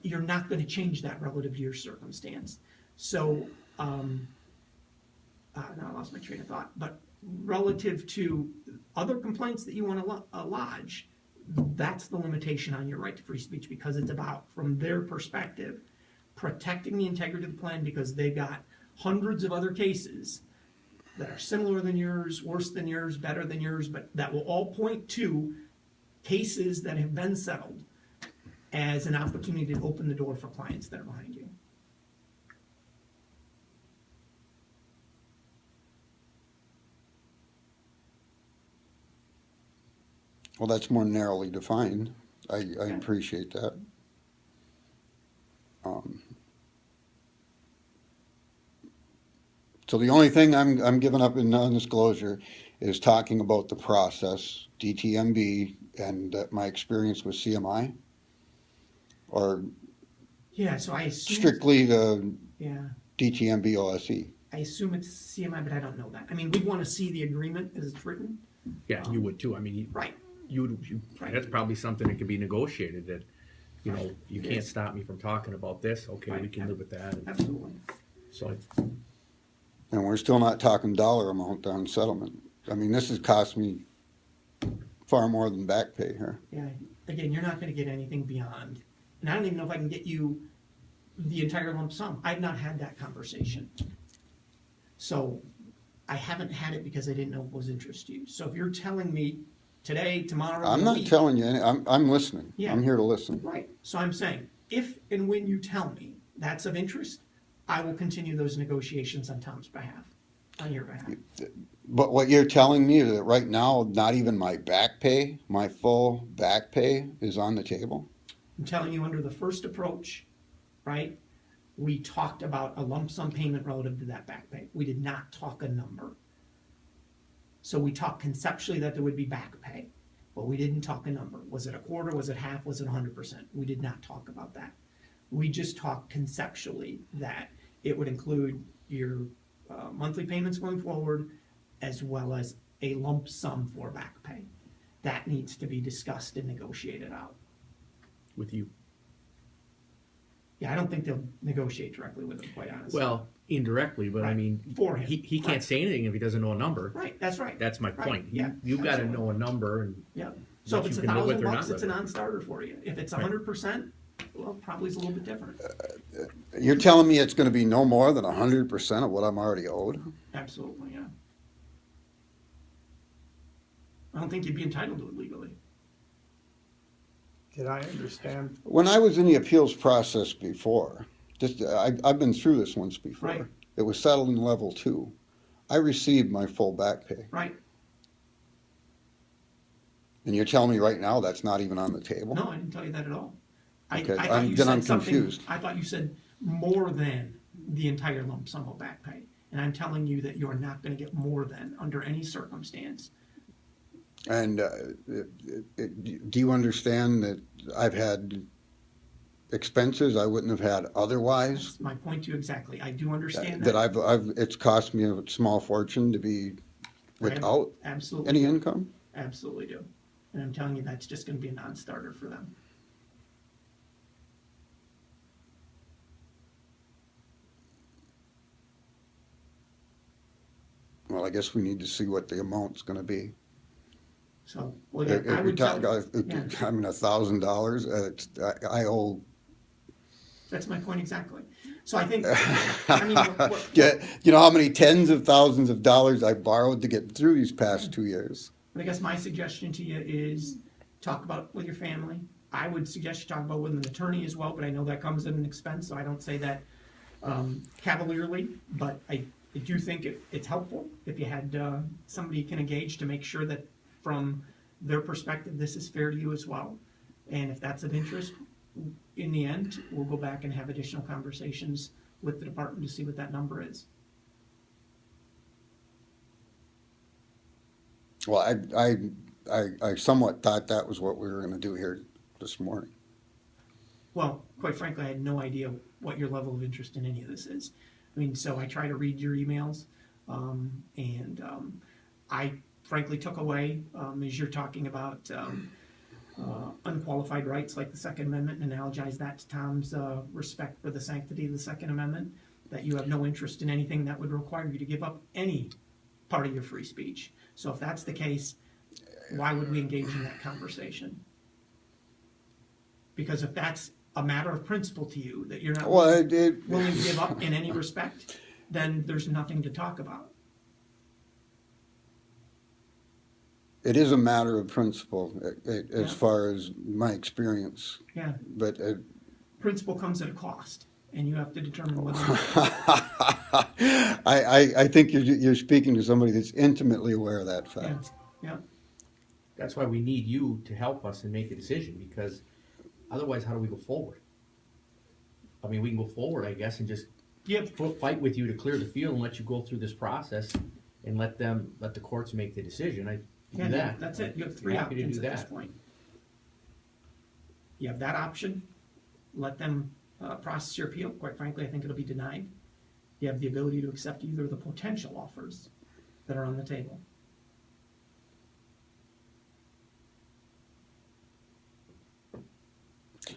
you're not going to change that relative to your circumstance. So, now I lost my train of thought, but relative to other complaints that you want to lodge, that's the limitation on your right to free speech, because it's about, from their perspective, protecting the integrity of the plan, because they've got hundreds of other cases that are similar than yours, worse than yours, better than yours, but that will all point to cases that have been settled as an opportunity to open the door for clients that are behind you. Well, that's more narrowly defined. I appreciate that. So the only thing I'm giving up in non-disclosure is talking about the process, DTMB, and my experience with CMI, or Yeah, so I assume. strictly the Yeah, DTMB OSE. I assume it's CMI, but I don't know that. I mean, we'd want to see the agreement as it's written. Yeah, you would too. I mean, Right. Right. That's probably something that could be negotiated, that, you know, you can't stop me from talking about this. Okay, we can live with that. Absolutely. So, And we're still not talking dollar amount on settlement. I mean, this has cost me far more than back pay here. Yeah, again, you're not going to get anything beyond, and I don't even know if I can get you the entire lump sum. I've not had that conversation. So I haven't had it because I didn't know it was interest to you. So if you're telling me today, tomorrow, I'm not telling you any, I'm listening. Yeah. I'm here to listen. Right. So I'm saying, if and when you tell me that's of interest, I will continue those negotiations on Tom's behalf, on your behalf. But what you're telling me is that right now, not even my back pay, my full back pay is on the table? I'm telling you, under the first approach, right, we talked about a lump sum payment relative to that back pay. We did not talk a number. So we talked conceptually that there would be back pay, but we didn't talk a number. Was it a quarter? Was it half? Was it 100%? We did not talk about that. We just talked conceptually that it would include your monthly payments going forward, as well as a lump sum for back pay. That needs to be discussed and negotiated out. with you. Yeah, I don't think they'll negotiate directly with him, quite honestly. Well, indirectly, but I Right. mean, For him. he can't Right. say anything if he doesn't know a number. Right, that's right. That's my Right, point. yeah, You've got to absolutely. know a number, and Yeah. So if Which it's you can live with or not $1,000, it's a live with. non-starter for you. If it's Right. 100%, well, probably it's a little bit different. You're telling me it's gonna be no more than 100% of what I'm already owed? Absolutely, yeah. I don't think you'd be entitled to it legally. Did I understand? When I was in the appeals process before, I've been through this once before. Right. It was settled in level 2. I received my full back pay. Right? And you're telling me right now that's not even on the table? No, I didn't tell you that at all. Okay, I thought you then said I'm something- confused. I thought you said more than the entire lump sum of back pay. And I'm telling you that you're not gonna get more than, under any circumstance. And do you understand that I've had expenses I wouldn't have had otherwise? That's my point to you exactly. I do understand That that. it's cost me a small fortune to be without Absolutely. any income? Absolutely do. And I'm telling you, that's just gonna be a non-starter for them. Well, I guess we need to see what the amount's gonna be. So, well, yeah, I would tell, yeah. I mean, $1,000, I owe. That's my point exactly. So I think, I mean, Yeah, you know how many tens of thousands of dollars I borrowed to get through these past 2 years? I guess my suggestion to you is talk about with your family. I would suggest you talk about with an attorney as well, but I know that comes at an expense, so I don't say that cavalierly. But I do think it's helpful if you had somebody you can engage to make sure that from their perspective, this is fair to you as well. And if that's of interest, in the end, we'll go back and have additional conversations with the department to see what that number is. Well, I somewhat thought that was what we were gonna do here this morning. Well, quite frankly, I had no idea what your level of interest in any of this is. I mean, so I try to read your emails, and I frankly took away, as you're talking about unqualified rights like the Second Amendment, and analogize that to Tom's respect for the sanctity of the Second Amendment, that you have no interest in anything that would require you to give up any part of your free speech. So if that's the case, why would we engage in that conversation? Because if that's a matter of principle to you, that you're not willing to give up in any respect, then there's nothing to talk about. It is a matter of principle as far as my experience. Yeah. But principle comes at a cost, and you have to determine whether. I think you're speaking to somebody that's intimately aware of that fact. Yeah. That's why we need you to help us and make a decision, because otherwise, how do we go forward? I mean, we can go forward, I guess, and just fight with you to clear the field and let you go through this process and let the courts make the decision. That's it. You have three options at this point. You have that option. Let them process your appeal. Quite frankly, I think it'll be denied. You have the ability to accept either of the potential offers that are on the table.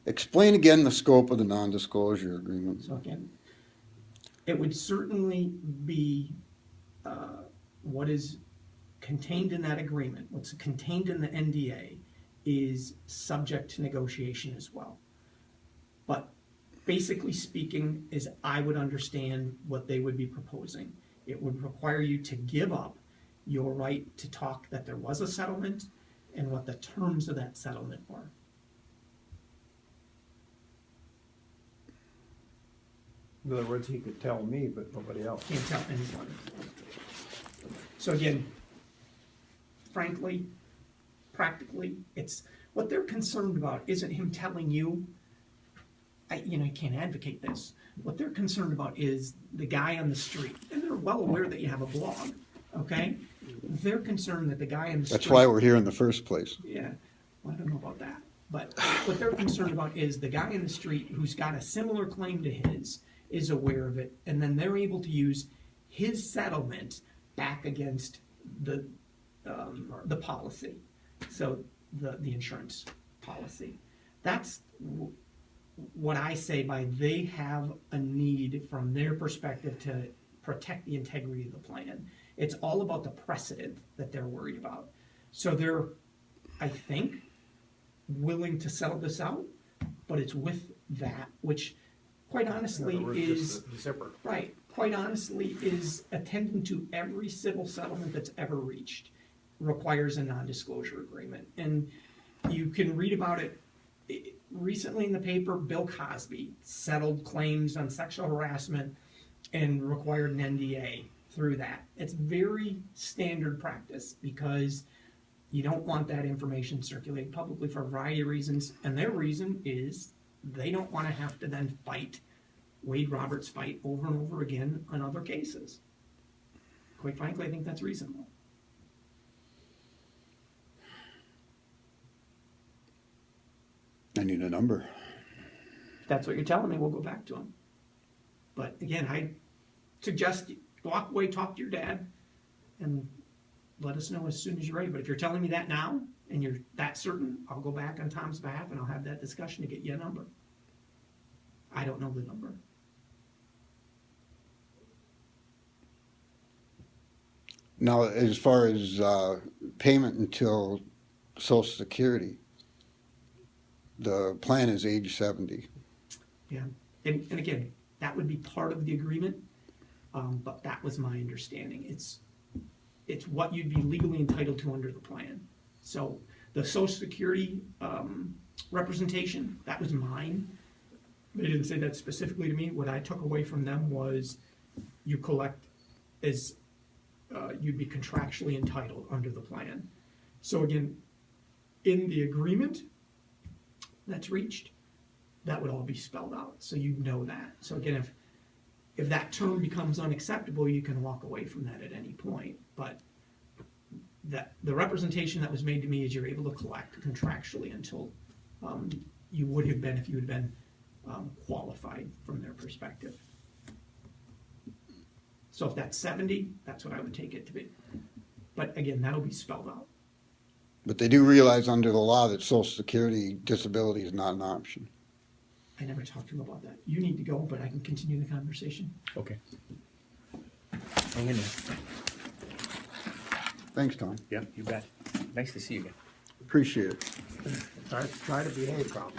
Explain again the scope of the non-disclosure agreement. So again, it would certainly be what is contained in that agreement, what's contained in the NDA, is subject to negotiation as well. But basically speaking, as I would understand what they would be proposing, it would require you to give up your right to talk that there was a settlement and what the terms of that settlement were. In other words, he could tell me, but nobody else. Can't tell anyone. So again, frankly, practically, it's what they're concerned about isn't him telling you, you can't advocate this. What they're concerned about is the guy on the street, and they're well aware that you have a blog, okay? They're concerned that the guy on the street. That's why we're here in the first place. Yeah, well, I don't know about that. But what they're concerned about is the guy in the street who's got a similar claim to his is aware of it, and then they're able to use his settlement back against the policy, so the insurance policy. That's what I say by they have a need from their perspective to protect the integrity of the plan. It's all about the precedent that they're worried about. So they're, I think, willing to settle this out, but it's with that, which quite honestly is right. Quite honestly, is attending to every civil settlement that's ever reached requires a non-disclosure agreement, and you can read about it recently in the paper. Bill Cosby settled claims on sexual harassment and required an NDA through that. It's very standard practice because you don't want that information circulating publicly for a variety of reasons, and their reason is they don't want to have to then fight Wade Roberts' fight over and over again on other cases. Quite frankly, I think that's reasonable. I need a number. If that's what you're telling me, we'll go back to him. But again, I suggest you walk away, talk to your dad, and let us know as soon as you're ready. But if you're telling me that now, and you're that certain, I'll go back on Tom's behalf and I'll have that discussion to get you a number. I don't know the number. Now, as far as payment until Social Security, the plan is age 70. Yeah, and again, that would be part of the agreement, but that was my understanding. It's what you'd be legally entitled to under the plan. So the Social Security representation, that was mine. They didn't say that specifically to me. What I took away from them was you collect as you'd be contractually entitled under the plan. So again, in the agreement that's reached, that would all be spelled out, so you know that. So again, if that term becomes unacceptable, you can walk away from that at any point. But that the representation that was made to me is you're able to collect contractually until you would have been if you had been qualified from their perspective. So if that's 70, that's what I would take it to be. But again, that'll be spelled out. But they do realize under the law that Social Security disability is not an option. I never talked to him about that. You need to go, but I can continue the conversation. Okay. Hang in there. Thanks, Tom. Yeah, you bet. Nice to see you again. Appreciate it. Try to behave, Tom.